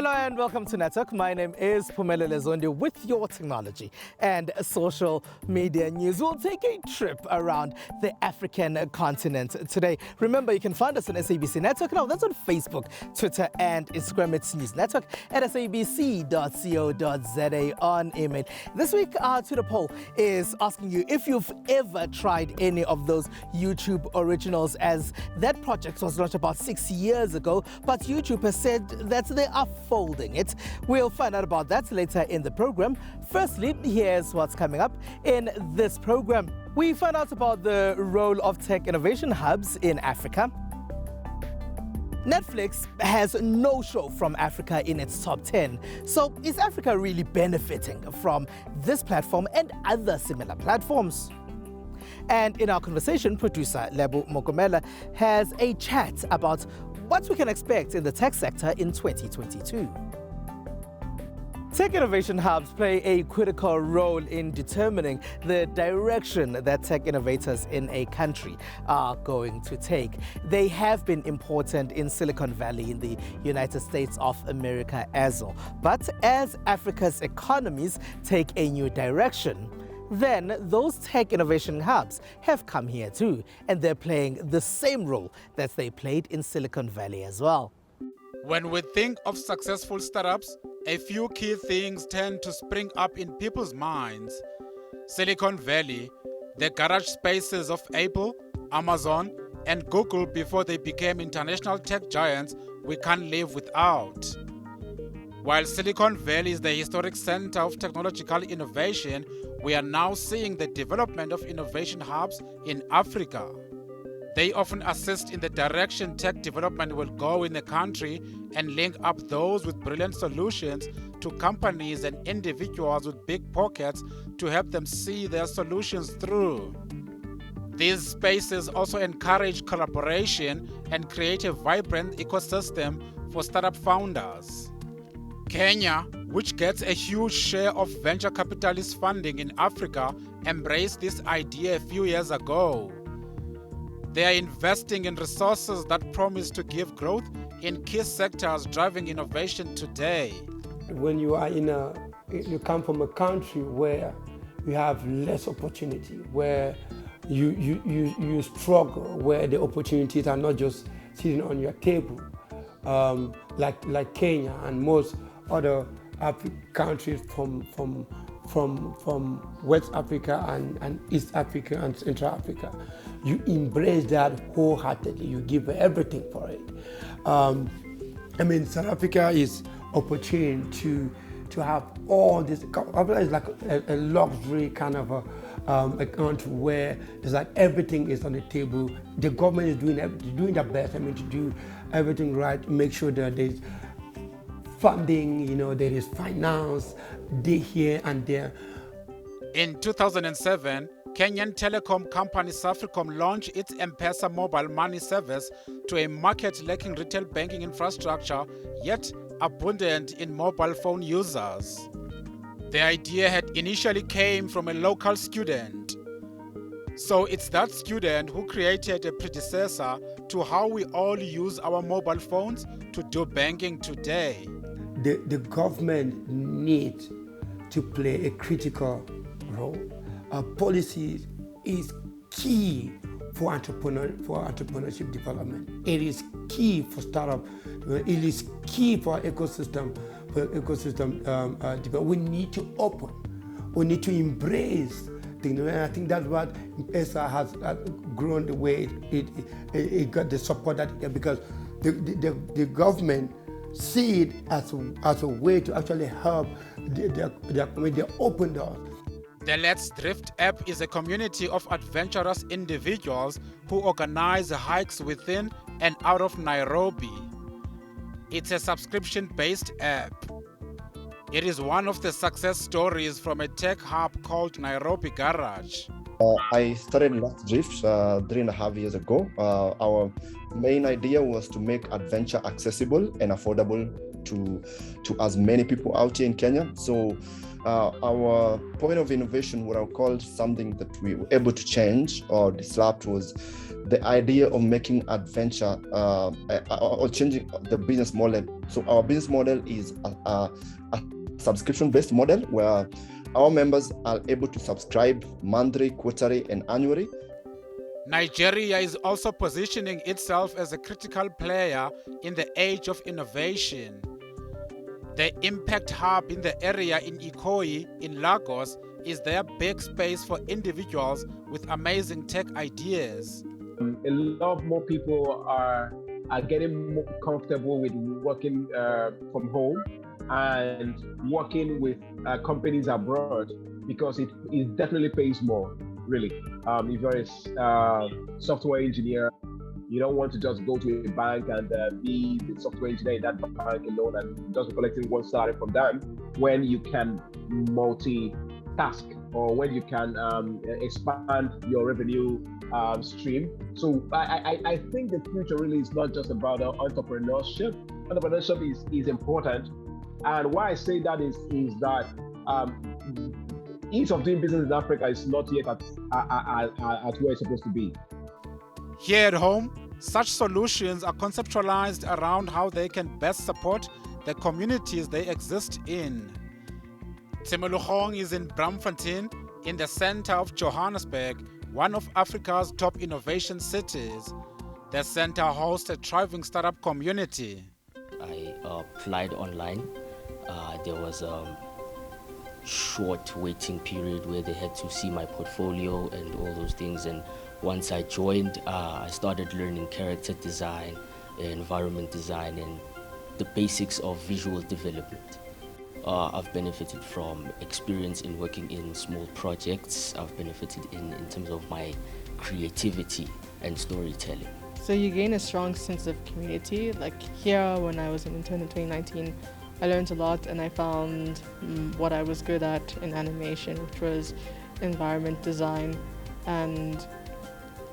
Hello and welcome to Network. My name is Phumelele Zondi with your technology and social media news. We'll take a trip around the African continent today. Remember, you can find us on SABC Network. Now, that's on Facebook, Twitter, and Instagram. It's News Network at sabc.co.za on email. This week, our Twitter poll is asking you if you've ever tried any of those YouTube originals, as that project was launched about 6 years ago, but YouTube has said that they are folding it. We'll find out about that later in the program. Firstly, here's what's coming up in this program. We find out about the role of tech innovation hubs in Africa. Netflix has no show from Africa in its top 10. So is Africa really benefiting from this platform and other similar platforms? And in our conversation, producer Lebu Mokomela has a chat about what we can expect in the tech sector in 2022. Tech innovation hubs play a critical role in determining the direction that tech innovators in a country are going to take. They have been important in Silicon Valley in the United States of America as well. But as Africa's economies take a new direction, then those tech innovation hubs have come here too, and they're playing the same role that they played in Silicon Valley as well. When we think of successful startups, a few key things tend to spring up in people's minds. Silicon Valley, the garage spaces of Apple, Amazon, and Google before they became international tech giants we can't live without. While Silicon Valley is the historic center of technological innovation, we are now seeing the development of innovation hubs in Africa. They often assist in the direction tech development will go in the country and link up those with brilliant solutions to companies and individuals with big pockets to help them see their solutions through. These spaces also encourage collaboration and create a vibrant ecosystem for startup founders. Kenya, which gets a huge share of venture capitalist funding in Africa, embraced this idea a few years ago. They are investing in resources that promise to give growth in key sectors driving innovation today. When you come from a country where you have less opportunity, where you struggle, where the opportunities are not just sitting on your table, like Kenya and most other countries from West Africa and East Africa and Central Africa. You embrace that wholeheartedly. You give everything for it. South Africa is opportune to have all this. Africa is like a luxury kind of a country where it's like everything is on the table. The government is doing their best. To do everything right, make sure that there's funding, there is finance, here and there. In 2007, Kenyan telecom company Safaricom launched its M-Pesa mobile money service to a market lacking retail banking infrastructure, yet abundant in mobile phone users. The idea had initially came from a local student. So it's that student who created a predecessor to how we all use our mobile phones to do banking today. The government needs to play a critical role. Policy is key for entrepreneurship development. It is key for startup. It is key for ecosystem. Development. We need to open. We need to embrace. And I think that's what M-Pesa has grown the way it got the support that it got, because the government see it as a way to actually help the open doors. The Let's Drift app is a community of adventurous individuals who organize hikes within and out of Nairobi. It's a subscription-based app. It is one of the success stories from a tech hub called Nairobi Garage. I started Let's Drift 3.5 years ago. Our main idea was to make adventure accessible and affordable to as many people out here in Kenya. So our point of innovation, what I called something that we were able to change or disrupt, was the idea of making adventure or changing the business model. So our business model is a subscription-based model where our members are able to subscribe monthly, quarterly, and annually. Nigeria is also positioning itself as a critical player in the age of innovation. The Impact Hub in the area in Ikoyi in Lagos is their big space for individuals with amazing tech ideas. A lot more people are getting more comfortable with working from home and working with companies abroad, because it definitely pays more, really. If you're a software engineer, you don't want to just go to a bank and be the software engineer in that bank alone and just collecting one salary from them, when you can multitask, or when you can expand your revenue stream. So I think the future really is not just about entrepreneurship. Entrepreneurship is important. And why I say that is that ease of doing business in Africa is not yet at where it's supposed to be. Here at home, such solutions are conceptualized around how they can best support the communities they exist in. Tshimologong is in Braamfontein, in the center of Johannesburg, one of Africa's top innovation cities. The center hosts a thriving startup community. I applied online. There was a short waiting period where they had to see my portfolio and all those things. And once I joined, I started learning character design, environment design, and the basics of visual development. I've benefited from experience in working in small projects. I've benefited in terms of my creativity and storytelling. So you gain a strong sense of community. Like here, when I was an intern in 2019, I learned a lot, and I found what I was good at in animation, which was environment design. And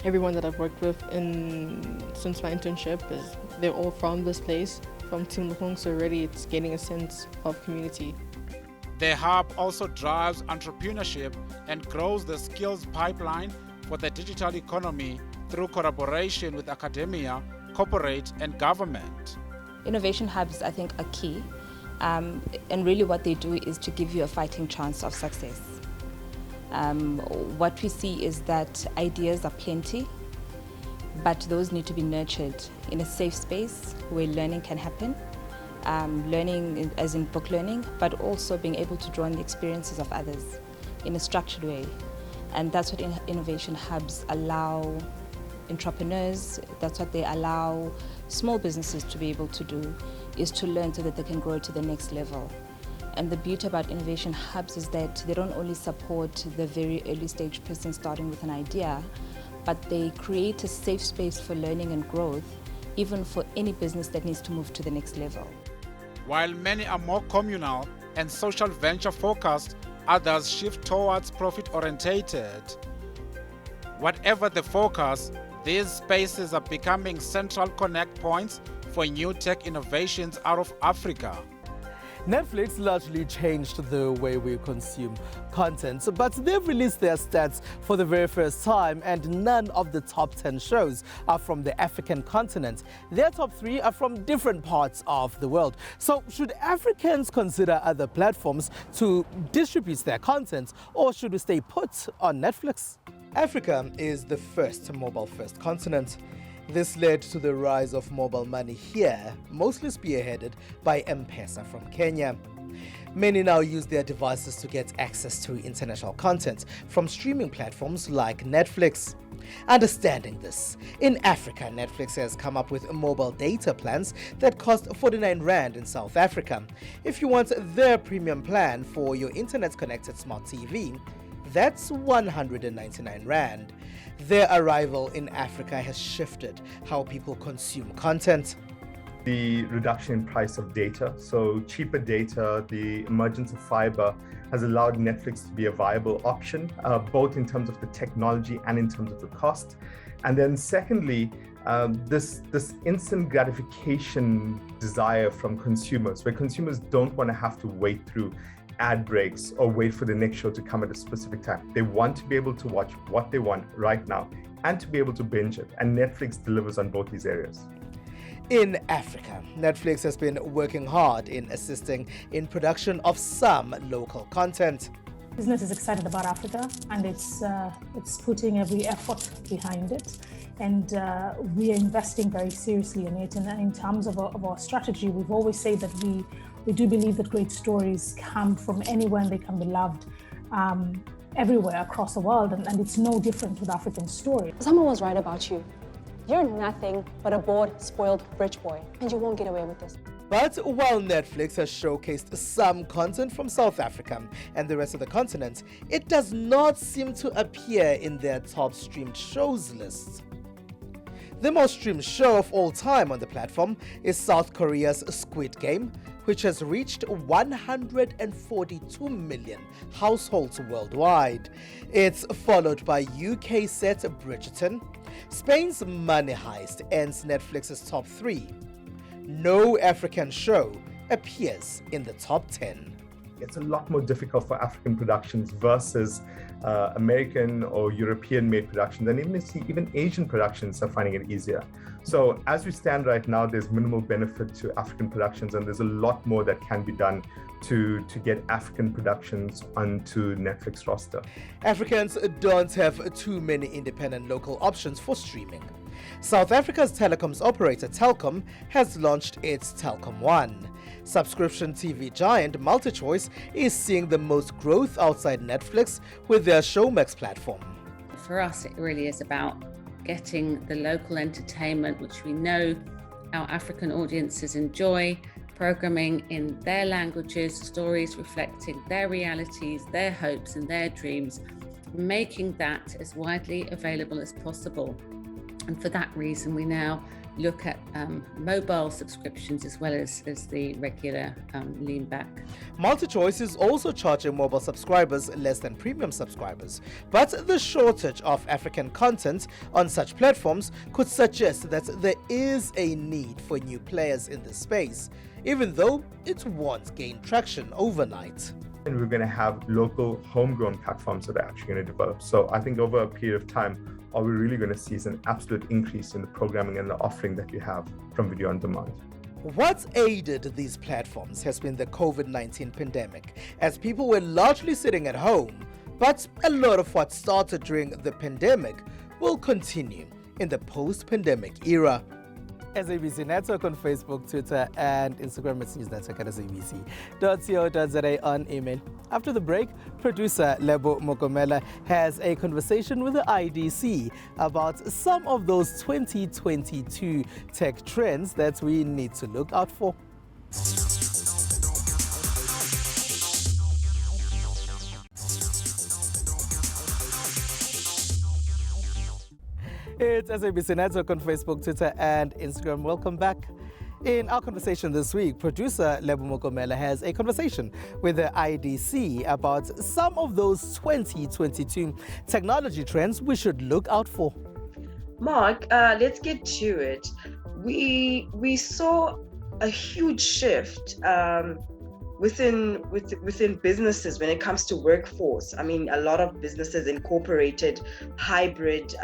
everyone that I've worked with since my internship, they're all from this place, from Tshimologong, so already it's gaining a sense of community. The hub also drives entrepreneurship and grows the skills pipeline for the digital economy through collaboration with academia, corporate, and government. Innovation hubs, I think, are key. And really what they do is to give you a fighting chance of success. What we see is that ideas are plenty, but those need to be nurtured in a safe space where learning can happen. Learning as in book learning, but also being able to draw on the experiences of others in a structured way. And that's what innovation hubs allow entrepreneurs, that's what they allow small businesses to be able to do, is to learn so that they can grow to the next level. And the beauty about innovation hubs is that they don't only support the very early stage person starting with an idea, but they create a safe space for learning and growth, even for any business that needs to move to the next level. While many are more communal and social venture focused, others shift towards profit-orientated. Whatever the focus, these spaces are becoming central connect points for new tech innovations out of Africa. Netflix largely changed the way we consume content, but they've released their stats for the very first time, and none of the top 10 shows are from the African continent. Their top 3 are from different parts of the world. So should Africans consider other platforms to distribute their content, or should we stay put on Netflix? Africa is the first mobile-first continent. This led to the rise of mobile money here, mostly spearheaded by M-Pesa from Kenya. Many now use their devices to get access to international content from streaming platforms like Netflix. Understanding this, in Africa, Netflix has come up with mobile data plans that cost 49 Rand in South Africa. If you want their premium plan for your internet-connected smart TV, that's 199 Rand. Their arrival in Africa has shifted how people consume content. The reduction in price of data, so cheaper data, the emergence of fiber has allowed Netflix to be a viable option, both in terms of the technology and in terms of the cost. And then secondly, this instant gratification desire from consumers, where consumers don't want to have to wait through ad breaks or wait for the next show to come at a specific time. They want to be able to watch what they want right now and to be able to binge it. And Netflix delivers on both these areas. In Africa, Netflix has been working hard in assisting in production of some local content. Business is excited about Africa, and it's putting every effort behind it, and we are investing very seriously in it. And in terms of our strategy, we've always said that we do believe that great stories come from anywhere and they can be loved everywhere across the world, and it's no different with African story. Someone was right about you. You're nothing but a bored, spoiled rich boy, and you won't get away with this. But while Netflix has showcased some content from South Africa and the rest of the continent, it does not seem to appear in their top streamed shows list. The most streamed show of all time on the platform is South Korea's Squid Game, which has reached 142 million households worldwide. It's followed by UK set Bridgerton. Spain's Money Heist ends Netflix's top 3. No African show appears in the top 10. It's a lot more difficult for African productions versus American or European-made productions, and even Asian productions are finding it easier. So as we stand right now, there's minimal benefit to African productions, and there's a lot more that can be done to get African productions onto Netflix roster. Africans don't have too many independent local options for streaming. South Africa's telecoms operator Telkom has launched its Telkom One. Subscription TV giant MultiChoice is seeing the most growth outside Netflix with their Showmax platform. For us, it really is about getting the local entertainment, which we know our African audiences enjoy, programming in their languages, stories reflecting their realities, their hopes and their dreams, making that as widely available as possible. And for that reason, we now look at mobile subscriptions as well as the regular lean back. MultiChoice is also charging mobile subscribers less than premium subscribers, but the shortage of African content on such platforms could suggest that there is a need for new players in this space, even though it won't gain traction overnight. And we're going to have local homegrown platforms that are actually going to develop. So I think over a period of time, all we're really going to see is an absolute increase in the programming and the offering that we have from video on demand. What's aided these platforms has been the COVID-19 pandemic, as people were largely sitting at home. But a lot of what started during the pandemic will continue in the post-pandemic era. SABC Network on Facebook, Twitter, and Instagram. It's News Network at sabc.co.za on email. After the break, producer Lebo Mokomela has a conversation with the IDC about some of those 2022 tech trends that we need to look out for. It's SABC Network on Facebook, Twitter, and Instagram. Welcome back. In our conversation this week, producer Lebo Mokomela has a conversation with the IDC about some of those 2022 technology trends we should look out for. Mark, let's get to it. We saw a huge shift within businesses when it comes to workforce. I mean, a lot of businesses incorporated hybrid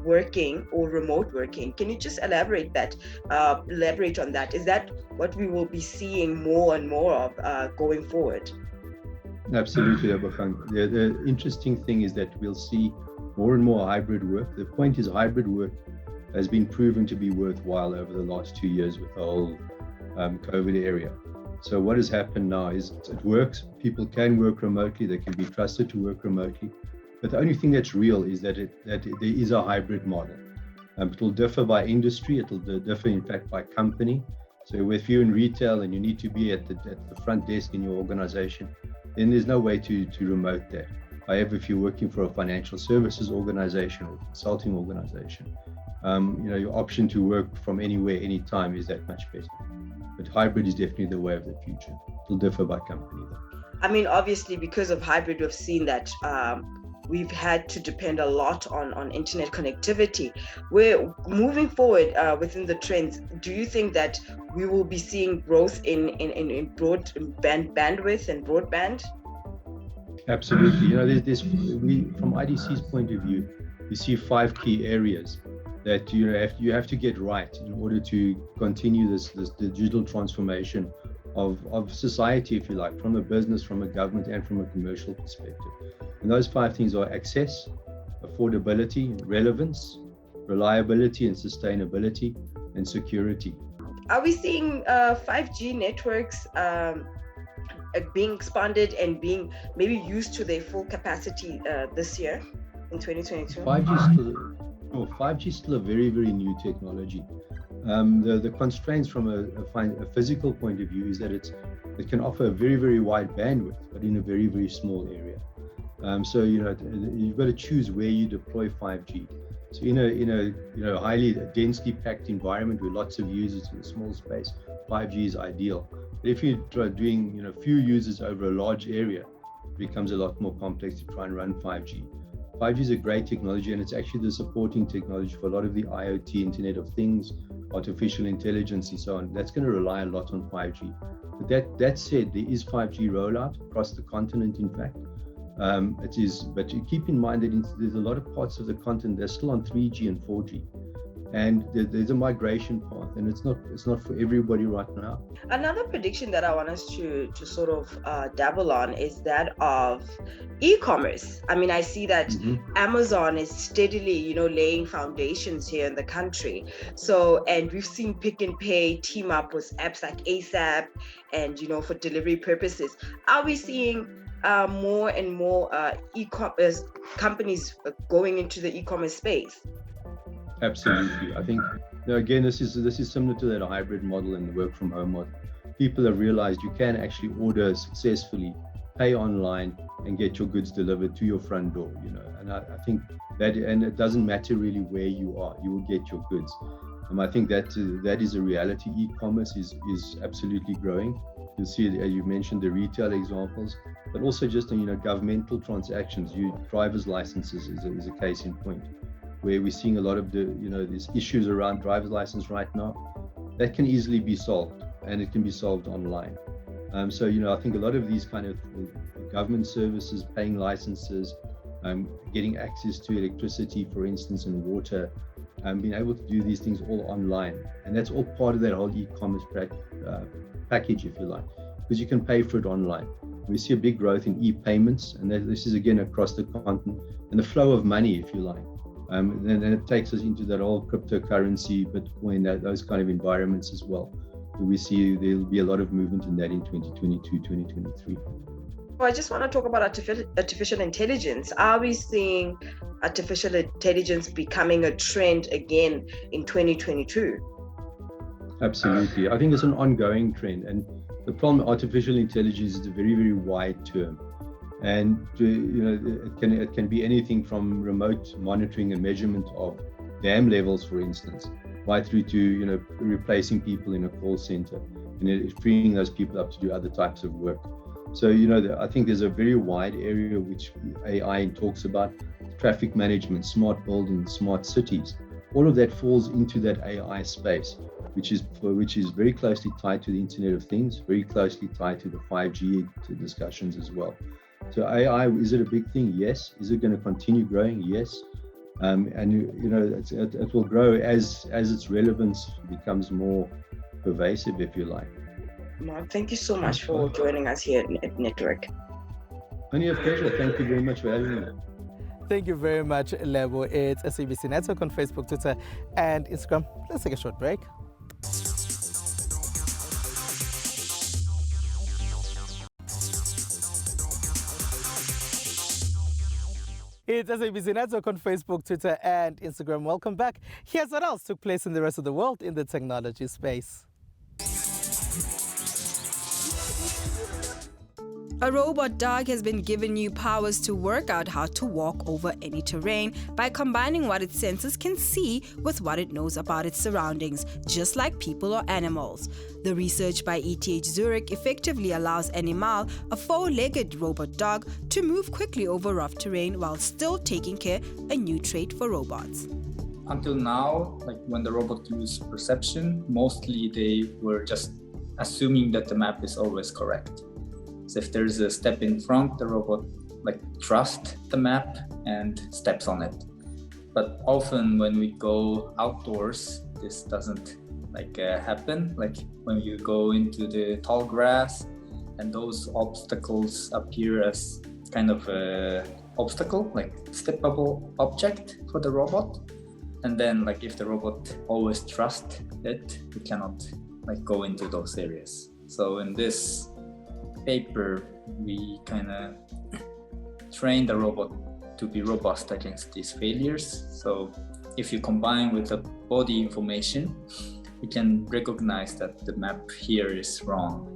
working or remote working. Can you just elaborate on that? Is that what we will be seeing more and more of going forward? Absolutely, Abafang. The interesting thing is that we'll see more and more hybrid work. The point is hybrid work has been proven to be worthwhile over the last 2 years with the whole COVID area. So what has happened now is it works. People can work remotely. They can be trusted to work remotely. But the only thing that's real is that there is a hybrid model. It will differ by industry. It will differ, in fact, by company. So if you're in retail and you need to be at the front desk in your organization, then there's no way to remote that. However, if you're working for a financial services organization or consulting organization, your option to work from anywhere, anytime is that much better. But hybrid is definitely the way of the future. It will differ by company though. I mean, obviously, because of hybrid, we've seen that we've had to depend a lot on internet connectivity. We're moving forward within the trends. Do you think that we will be seeing growth in broadband bandwidth and broadband? Absolutely. From IDC's point of view, you see 5 key areas that you have to get right in order to continue this digital transformation of society, if you like, from a business, from a government, and from a commercial perspective. And those 5 things are access, affordability, relevance, reliability and sustainability, and security. Are we seeing 5G networks being expanded and being maybe used to their full capacity this year in 2022? 5G is still a very, very new technology. The constraints from a physical point of view is that it can offer a very, very wide bandwidth, but in a very, very small area. So you've got to choose where you deploy 5G. So in a highly densely packed environment with lots of users in a small space, 5G is ideal. But if you're doing few users over a large area, it becomes a lot more complex to try and run 5G. 5G is a great technology, and it's actually the supporting technology for a lot of the IoT, Internet of Things, artificial intelligence, and so on. That's going to rely a lot on 5G. But that said, there is 5G rollout across the continent, in fact. But you keep in mind that there's a lot of parts of the continent that's still on 3G and 4G. And there's a migration path, and it's not for everybody right now. Another prediction that I want us to sort of dabble on is that of e-commerce. I mean, I see that Amazon is steadily, laying foundations here in the country. So, and we've seen Pick and Pay team up with apps like ASAP, and for delivery purposes. Are we seeing more and more e-commerce companies going into the e-commerce space? Absolutely. I think, again, this is similar to that hybrid model and the work from home model. People have realized you can actually order successfully, pay online, and get your goods delivered to your front door. And I think that, and it doesn't matter really where you are, you will get your goods. I think that is a reality. E-commerce is absolutely growing. You'll see, as you mentioned, the retail examples, but also just governmental transactions. Driver's licenses is a case in point, where we're seeing a lot of these issues around driver's license right now. That can easily be solved, and it can be solved online. So I think a lot of these kind of government services, paying licenses, getting access to electricity, for instance, and water, being able to do these things all online, and that's all part of that whole e-commerce package, if you like, because you can pay for it online. We see a big growth in e-payments, and this is again across the continent, and the flow of money, if you like. And it takes us into that whole cryptocurrency, Bitcoin, those kind of environments as well. We see there'll be a lot of movement in that in 2022, 2023. Well, I just want to talk about artificial intelligence. Are we seeing artificial intelligence becoming a trend again in 2022? Absolutely. I think it's an ongoing trend. And the problem with artificial intelligence is a very, very wide term. And it can be anything from remote monitoring and measurement of dam levels, for instance, right through to replacing people in a call center and freeing those people up to do other types of work. So I think there's a very wide area which AI talks about: traffic management, smart buildings, smart cities. All of that falls into that AI space, which is very closely tied to the Internet of Things, very closely tied to the 5G discussions as well. So AI, is it a big thing? Yes. Is it going to continue growing? Yes. And it will grow as its relevance becomes more pervasive, if you like. Mark, thank you so much for joining us here at Network. Only a pleasure. Thank you very much for having me. Thank you very much, Lebo. It's SABC Network on Facebook, Twitter, and Instagram. Let's take a short break. It's SABC Network on Facebook, Twitter, and Instagram. Welcome back. Here's what else took place in the rest of the world in the technology space. A robot dog has been given new powers to work out how to walk over any terrain by combining what its senses can see with what it knows about its surroundings, just like people or animals. The research by ETH Zurich effectively allows Animal, a four-legged robot dog, to move quickly over rough terrain while still taking care, a new trait for robots. Until now, like when the robot used perception, mostly they were just assuming that the map is always correct. So if there's a step in front, the robot trusts the map and steps on it. But often when we go outdoors, this doesn't happen. Like when you go into the tall grass and those obstacles appear as kind of a obstacle, like steppable object for the robot. And then if the robot always trusts it, we cannot go into those areas. So in this paper, we kind of train the robot to be robust against these failures. So if you combine with the body information, we can recognize that the map here is wrong.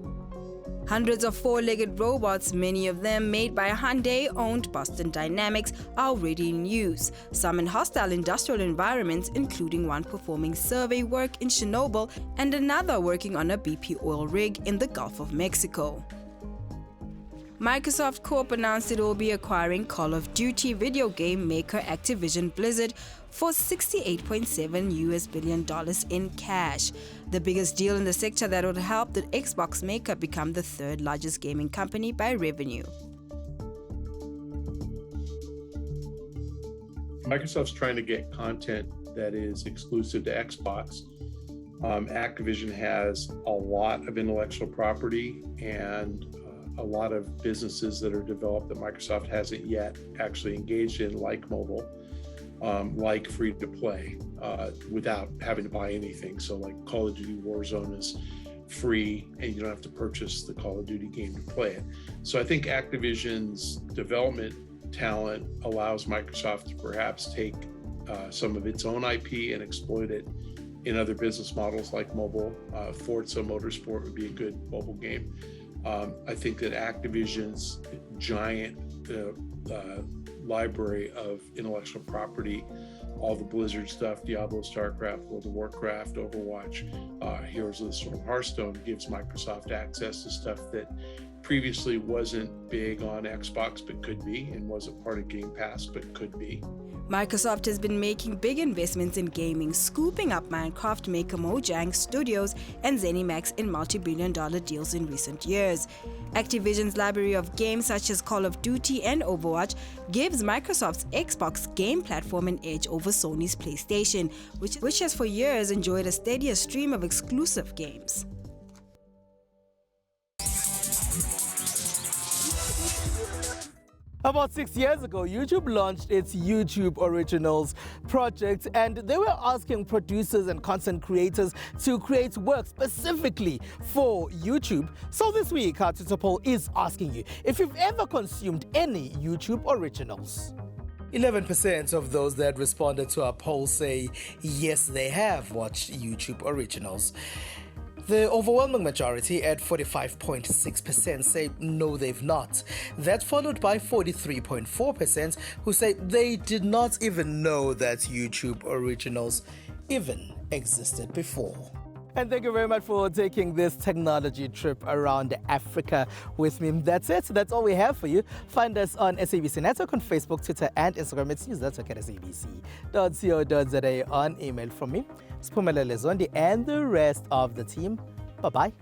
Hundreds of four-legged robots, many of them made by Hyundai-owned Boston Dynamics, are already in use, some in hostile industrial environments, including one performing survey work in Chernobyl and another working on a BP oil rig in the Gulf of Mexico. Microsoft Corp announced it will be acquiring Call of Duty video game maker Activision Blizzard for $68.7 billion in cash, the biggest deal in the sector that would help the Xbox maker become the third largest gaming company by revenue. Microsoft's trying to get content that is exclusive to Xbox. Activision has a lot of intellectual property and a lot of businesses that are developed that Microsoft hasn't yet actually engaged in, like mobile, like free to play, without having to buy anything. So like Call of Duty Warzone is free and you don't have to purchase the Call of Duty game to play it. So I think Activision's development talent allows Microsoft to perhaps take some of its own IP and exploit it in other business models like mobile. Forza Motorsport would be a good mobile game. I think that Activision's giant library of intellectual property, all the Blizzard stuff, Diablo, StarCraft, World of Warcraft, Overwatch, Heroes of the Storm, Hearthstone, gives Microsoft access to stuff that previously wasn't big on Xbox but could be, and wasn't part of Game Pass but could be. Microsoft has been making big investments in gaming, scooping up Minecraft maker Mojang Studios and ZeniMax in multi-billion-dollar deals in recent years. Activision's library of games such as Call of Duty and Overwatch gives Microsoft's Xbox game platform an edge over Sony's PlayStation, which has for years enjoyed a steadier stream of exclusive games. About 6 years ago, YouTube launched its YouTube Originals project, and they were asking producers and content creators to create work specifically for YouTube. So this week, our Twitter poll is asking you if you've ever consumed any YouTube Originals. 11% of those that responded to our poll say yes, they have watched YouTube Originals. The overwhelming majority at 45.6% say no, they've not. That's followed by 43.4% who say they did not even know that YouTube Originals even existed before. And thank you very much for taking this technology trip around Africa with me. That's it. That's all we have for you. Find us on SABC Network on Facebook, Twitter, and Instagram. It's newsnetwork at sabc.co.za on email from me, Spumelele Zondi, and the rest of the team. Bye-bye.